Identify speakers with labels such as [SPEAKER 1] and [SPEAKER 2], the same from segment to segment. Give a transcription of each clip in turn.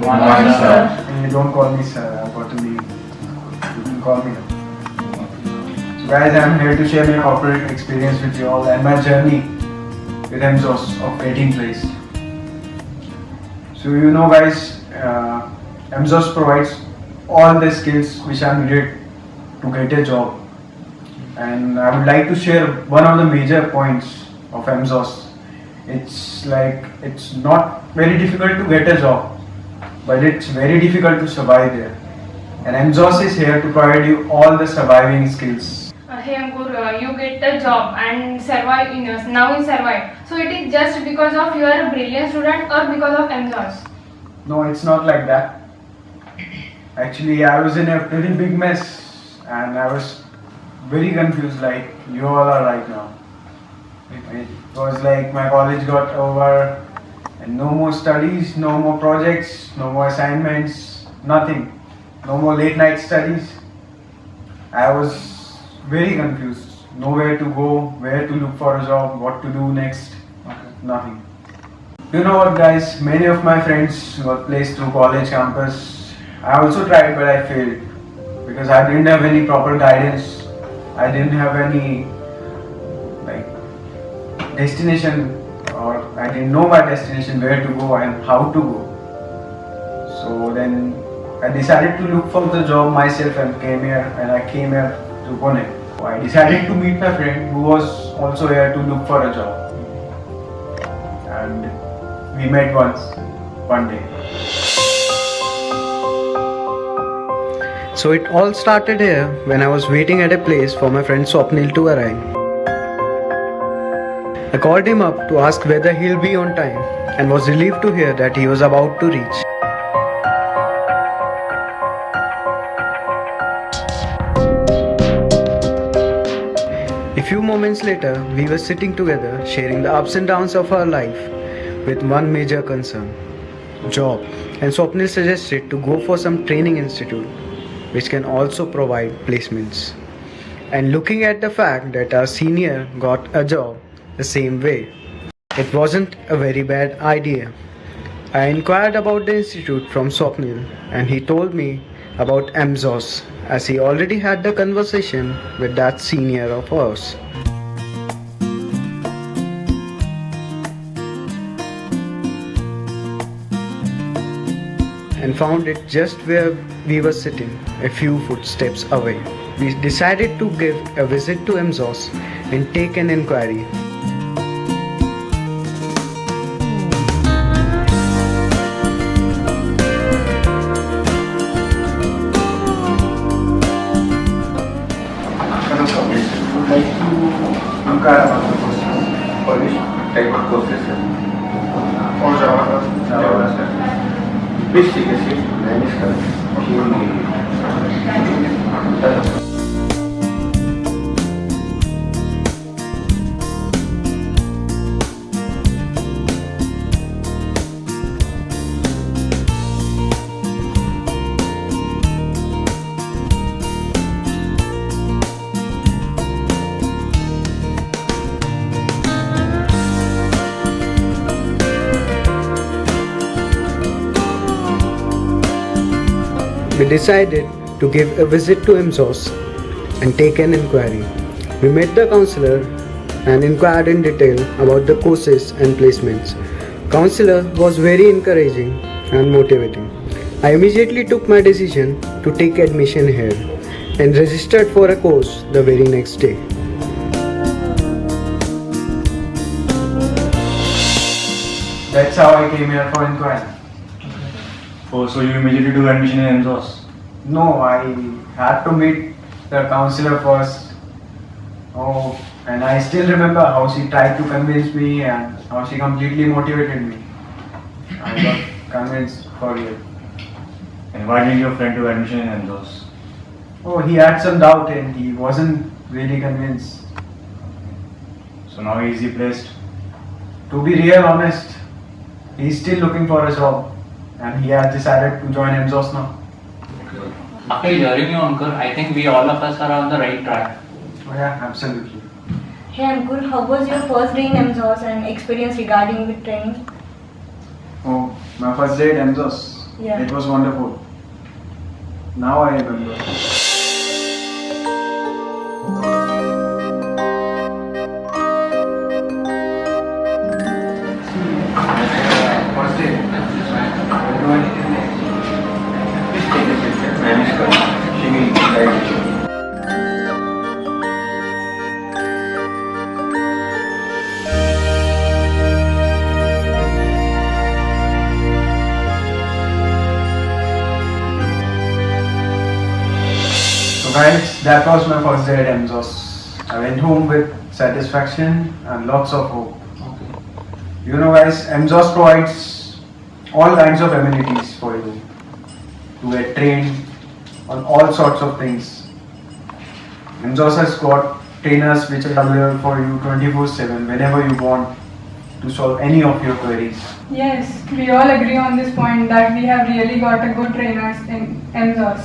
[SPEAKER 1] morning, sir.
[SPEAKER 2] Hey, don't call me sir, I've got to leave. You can call me now. So guys, I'm here to share my corporate experience with you all and my journey with MZOS of getting placed. So you know guys, MZOS provides all the skills which are needed to get a job. And I would like to share one of the major points of MZOS. It's not very difficult to get a job, but it's very difficult to survive there. And MZOS is here to provide you all the surviving skills.
[SPEAKER 1] Hey Ankur, you get a job and survive now you survive. So it is just because of you are a brilliant student or because of MZOS?
[SPEAKER 2] No, it's not like that. Actually, I was in a very big mess and I was very confused like you all are right now. It was like my college got over and no more studies, no more projects, no more assignments, nothing. No more late night studies. I was very confused. Nowhere to go, where to look for a job, what to do next, nothing. You know what guys, many of my friends got placed through college campus. I also tried but I failed because I didn't have any proper guidance. I didn't have any destination, or I didn't know my destination, where to go and how to go. So then I decided to look for the job myself and I came here to Pune. So I decided to meet my friend who was also here to look for a job. And we met one day.
[SPEAKER 3] So it all started here when I was waiting at a place for my friend Swapnil to arrive. I called him up to ask whether he'll be on time and was relieved to hear that he was about to reach. A few moments later, we were sitting together sharing the ups and downs of our life with one major concern, job, and Swapnil suggested to go for some training institute which can also provide placements. And looking at the fact that our senior got a job the same way, it wasn't a very bad idea. I inquired about the institute from Swapnil and he told me about MZOS as he already had the conversation with that senior of ours. And found it just where we were sitting, a few footsteps away. We decided to give a visit to MZOS and take an inquiry.
[SPEAKER 2] Inquire about the courses.
[SPEAKER 4] For which type of courses, sir?
[SPEAKER 2] For Java, sir.
[SPEAKER 4] Which CSC? Name is correct.
[SPEAKER 3] We decided to give a visit to MZOS and take an inquiry. We met the counselor and inquired in detail about the courses and placements. Counselor was very encouraging and motivating. I immediately took my decision to take admission here and registered for a course the very next day.
[SPEAKER 2] That's how I came here for inquiry.
[SPEAKER 5] Oh, so you immediately took admission in MZOS?
[SPEAKER 2] No, I had to meet the counselor first. Oh, and I still remember how she tried to convince me and how she completely motivated me. I got convinced for real.
[SPEAKER 5] And why did your friend took admission in MZOS?
[SPEAKER 2] Oh, he had some doubt and he wasn't really convinced.
[SPEAKER 5] So now he is placed?
[SPEAKER 2] To be real honest, he's still looking for a job and he has decided to join MZOS now.
[SPEAKER 6] After hearing you, Ankur, I think we all of us are on the right track.
[SPEAKER 2] Oh yeah, absolutely.
[SPEAKER 7] Hey Ankur, how was your first day in MZOS and experience regarding with training?
[SPEAKER 2] Oh, my first day at MZOS.
[SPEAKER 7] Yeah.
[SPEAKER 2] It was wonderful. Now I remember.
[SPEAKER 4] First day. Please take a picture. Man is coming. She will guide you.
[SPEAKER 2] So guys, that was my first day at MZOS. I went home with satisfaction and lots of hope. You know guys, MZOS provides all kinds of amenities for you to get trained on all sorts of things. MZOS has got trainers which are available for you 24/7 whenever you want to solve any of your queries.
[SPEAKER 1] Yes, we all agree on this point that we have really got a good trainers in MZOS.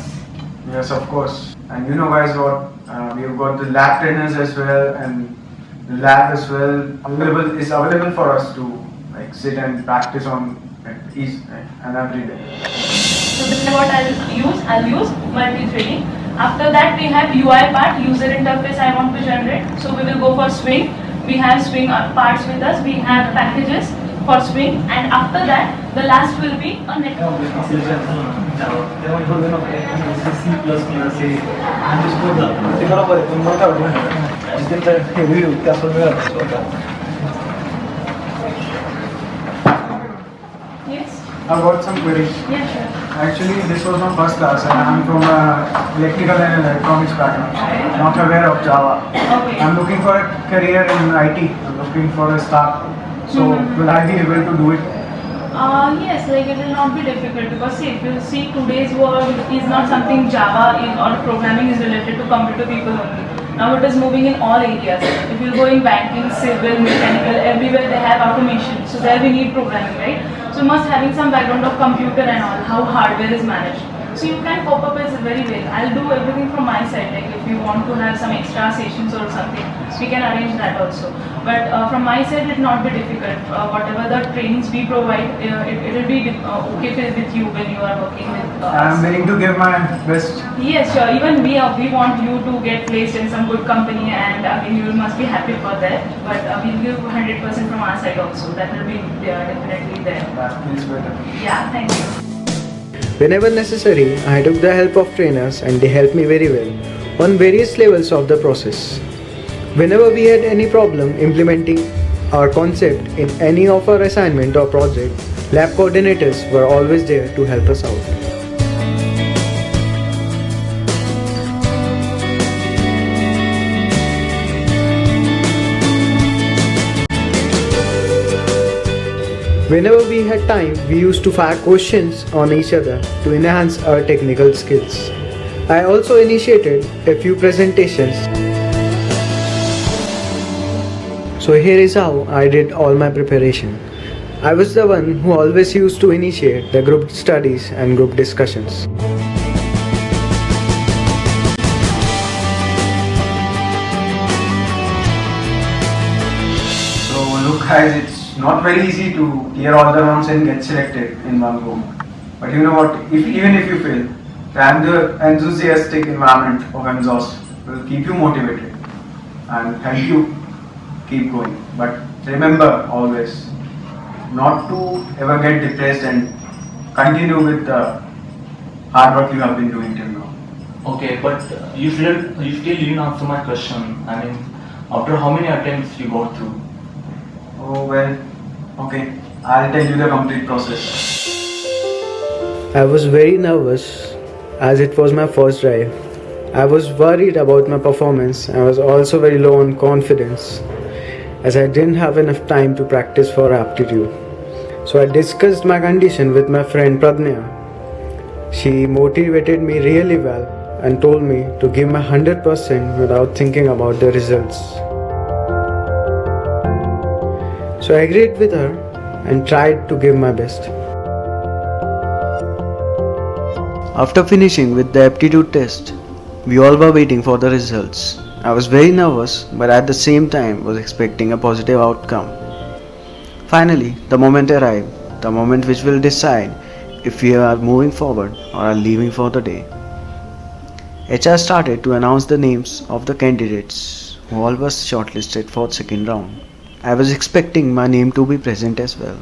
[SPEAKER 2] Yes, of course. And you know guys what, we've got the lab trainers as well, and the lab as well is available for us to like sit and practice on each and every day.
[SPEAKER 8] So then what I'll use multi-threading. After that we have UI part, user interface I want to generate. So we will go for swing. We have swing parts with us. We have packages for swing, and after that the last will be a network. Yes?
[SPEAKER 2] I've got some queries.
[SPEAKER 8] Yeah, sure.
[SPEAKER 2] Actually, this was my first class, and I'm from electrical and electronics background. Not aware of Java.
[SPEAKER 8] Okay.
[SPEAKER 2] I'm looking for a career in IT. I'm looking for a start. So, will I be able to do it?
[SPEAKER 8] Yes, like it will not be difficult, because see, if you see today's world is not something Java or programming is related to computer people only. Now it is moving in all areas. If you go in banking, civil, mechanical, everywhere they have automation. So there we need programming, right? So you must having some background of computer and all, how hardware is managed. So you can cope up as very well. I'll do everything from my side. Like if you want to have some extra sessions or something, so we can arrange that also. But from my side, it will not be difficult. Whatever the trainings we provide, it will be okay with you when you are working with us.
[SPEAKER 2] I'm willing to give my best.
[SPEAKER 8] Yes, sure. Even we want you to get placed in some good company, and you must be happy for that. But we'll give 100% from our side also. That will be definitely there.
[SPEAKER 2] That feels better.
[SPEAKER 8] Yeah, thank you.
[SPEAKER 3] Whenever necessary, I took the help of trainers and they helped me very well on various levels of the process. Whenever we had any problem implementing our concept in any of our assignment or project, lab coordinators were always there to help us out. Whenever we had time, we used to fire questions on each other to enhance our technical skills. I also initiated a few presentations. So here is how I did all my preparation. I was the one who always used to initiate the group studies and group discussions.
[SPEAKER 2] So look guys, it's not very easy to clear all the rounds and get selected in one go. But you know what, even if you fail, the enthusiastic environment of MZOS will keep you motivated and help you keep going. But remember always not to ever get depressed and continue with the hard work you have been doing till now.
[SPEAKER 5] Okay, but you still didn't answer my question. I mean, after how many attempts you got through?
[SPEAKER 2] Oh well, okay, I'll tell you the complete process.
[SPEAKER 3] I was very nervous as it was my first drive. I was worried about my performance. I was also very low on confidence as I didn't have enough time to practice for aptitude. So I discussed my condition with my friend Pradnya. She motivated me really well and told me to give my 100% without thinking about the results. So I agreed with her and tried to give my best. After finishing with the aptitude test, we all were waiting for the results. I was very nervous, but at the same time was expecting a positive outcome. Finally, the moment arrived, the moment which will decide if we are moving forward or are leaving for the day. HR started to announce the names of the candidates who all was shortlisted for second round. I was expecting my name to be present as well.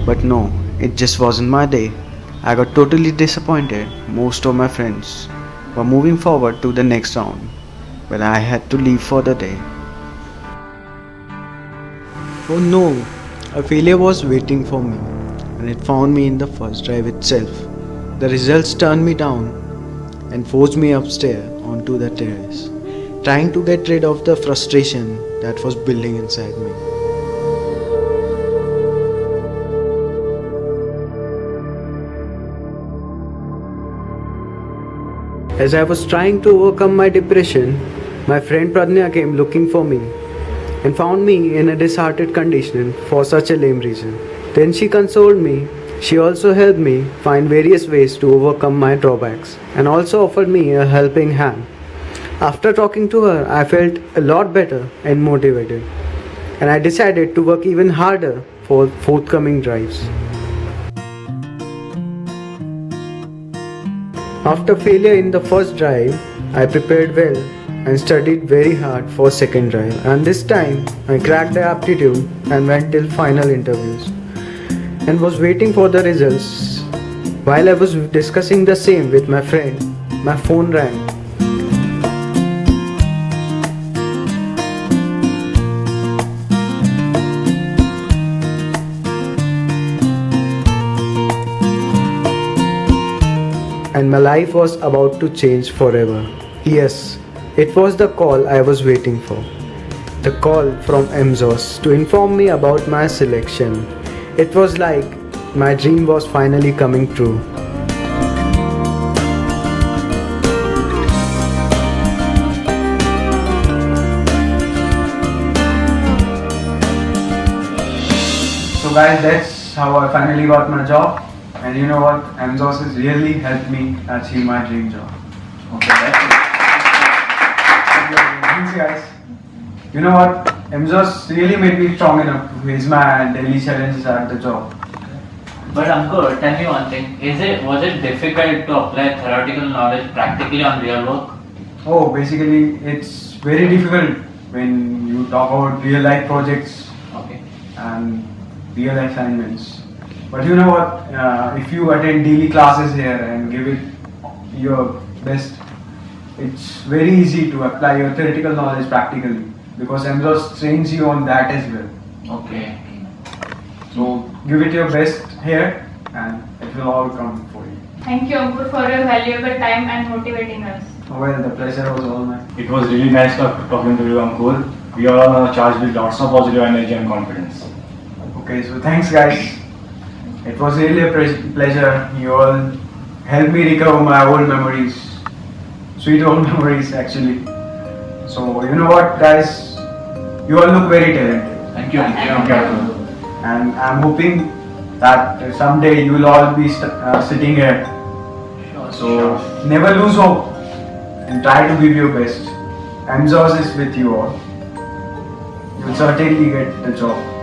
[SPEAKER 3] But no, it just wasn't my day. I got totally disappointed. Most of my friends were moving forward to the next round, but I had to leave for the day. Oh no, a failure was waiting for me, and it found me in the first drive itself. The results turned me down and forced me upstairs onto the terrace, trying to get rid of the frustration that was building inside me. As I was trying to overcome my depression, my friend Pradnya came looking for me and found me in a disheartened condition for such a lame reason. Then she consoled me. She also helped me find various ways to overcome my drawbacks and also offered me a helping hand. After talking to her, I felt a lot better and motivated, and I decided to work even harder for forthcoming drives. After failure in the first drive, I prepared well and studied very hard for second drive, and this time I cracked the aptitude and went till final interviews and was waiting for the results. While I was discussing the same with my friend, my phone rang. And my life was about to change forever. Yes, it was the call I was waiting for. The call from MZOS to inform me about my selection. It was like my dream was finally coming true.
[SPEAKER 2] So guys, that's how I finally got my job. And you know what? MZOS has really helped me achieve my dream job.
[SPEAKER 5] Okay, that's it.
[SPEAKER 2] Thanks guys. You know what? MZOS really made me strong enough to face my daily challenges at the job.
[SPEAKER 6] But Ankur, tell me one thing. Was it difficult to apply theoretical knowledge practically on real work?
[SPEAKER 2] Oh, basically it's very difficult when you talk about real life projects
[SPEAKER 6] Okay.
[SPEAKER 2] and real assignments. But you know what? If you attend daily classes here and give it your best, it's very easy to apply your theoretical knowledge practically because MZOS trains you on that as well.
[SPEAKER 6] Okay.
[SPEAKER 2] So give it your best here and it will all come for you.
[SPEAKER 1] Thank you, Ankur, for your valuable time and motivating us.
[SPEAKER 2] Oh, well, the pleasure was all mine.
[SPEAKER 5] It was really nice talking to you, Ankur. We are all charged with lots of positive energy and confidence.
[SPEAKER 2] Okay, so thanks guys. It was really a pleasure. You all helped me recover my old memories. Sweet old memories actually. So you know what guys, you all look very talented.
[SPEAKER 6] Thank you.
[SPEAKER 5] Thank you, Ankur.
[SPEAKER 2] And I'm hoping that someday you will all be sitting here.
[SPEAKER 6] Sure.
[SPEAKER 2] So never lose hope and try to give your best. MZOS is with you all. You'll certainly get the job.